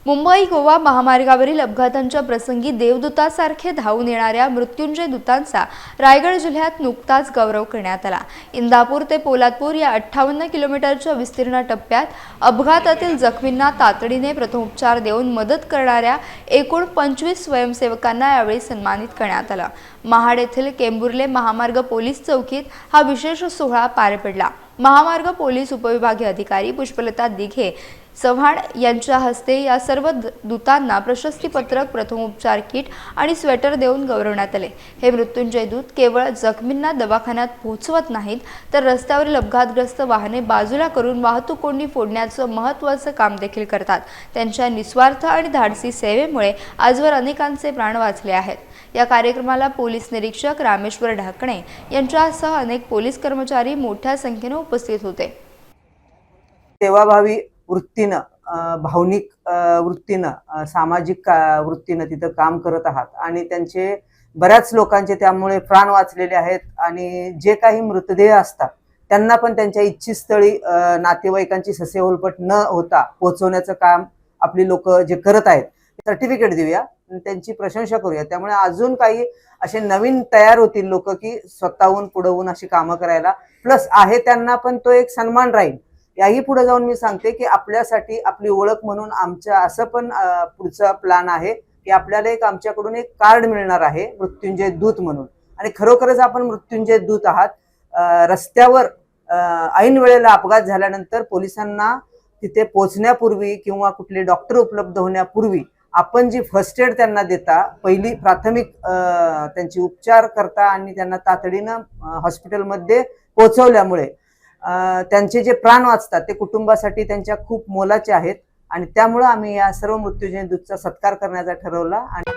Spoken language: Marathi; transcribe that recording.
मुंबई गोवा महामार्गावरील अपघातांच्या प्रसंगी देवदूतासारखे धावून येणाऱ्या मृत्युंजय दूतांचा रायगड जिल्ह्यात नुकताच गौरव करण्यात आला। इंदापूर ते पोलादपूर या 58 किलोमीटरच्या विस्तीर्ण टप्प्यात अपघातातील जखमींना तातडीने प्रथमोपचार देऊन मदत करणाऱ्या एकूण 25 स्वयंसेवकांना यावेळी सन्मानित करण्यात आलं। महाड येथील केंबुर्ले महामार्ग पोलीस चौकीत हा विशेष सोहळा पार पडला। महामार्ग पोलीस उपविभागीय अधिकारी पुष्पलता दिघे चव्हाण यांच्या हस्ते या सर्व दूतांना प्रशस्तीपत्रक, प्रथमोपचार किट आणि स्वेटर देऊन गौरवण्यात आले। हे मृत्युंजय दूत केवळ जखमींना दवाखान्यात पोहोचवत नाहीत, तर रस्त्यावरील अपघातग्रस्त वाहने बाजूला करून वाहतूक कोंडी फोडण्याचं महत्त्वाचं काम देखील करतात। त्यांच्या निस्वार्थ आणि धाडसी सेवेमुळे आजवर अनेकांचे प्राण वाचले आहेत। या कार्यक्रमाला पोलीस निरीक्षक रामेश्वर ढाकणे यांच्यासह अनेक पोलीस कर्मचारी मोठ्या संख्येने उपस्थित होते। सेवाभावी वृत्तीनं, भावनिक वृत्तीनं, सामाजिक वृत्तीनं तिथं काम करत आहात आणि त्यांचे बऱ्याच लोकांचे त्यामुळे प्राण वाचलेले आहेत आणि जे काही मृतदेह असतात त्यांना पण त्यांच्या इच्छितस्थळी नातेवाईकांची ससेहोलपट न होता पोहोचवण्याचं काम आपली लोक जे करत आहेत सर्टिफिकेट देऊया, त्यांची प्रशंसा करूया। त्यामुळे अजून काही असे नवीन तयार होतील लोक की स्वतःहून पुढवून अशी कामं करायला, प्लस आहे त्यांना पण तो एक सन्मान राहील। याही पुढे जाऊन मी सांगते की आपल्यासाठी आपली ओळख म्हणून आमच्या असं पण पुढचा प्लॅन आहे की आपल्याला आमच्याकडून एक कार्ड मिळणार आहे मृत्युंजय दूत म्हणून। आणि खरोखरच आपण मृत्युंजय दूत आहात। रस्त्यावर ऐन वेळेला अपघात झाल्यानंतर पोलिसांना तिथे पोहोचण्यापूर्वी किंवा कुठले डॉक्टर उपलब्ध होण्यापूर्वी आपण जी फर्स्ट एड त्यांना देता, पहिली प्राथमिक त्यांची उपचार करता आणि त्यांना तातडीनं हॉस्पिटलमध्ये पोहोचवल्यामुळे त्यांचे जे प्राण वाचतात ते कुटुंबासाठी त्यांच्या खूप मोलाचे आहेत आणि त्यामुळे आम्ही या सर्व मृत्युंजय दूतचा सत्कार करण्याचा ठरवला। आणि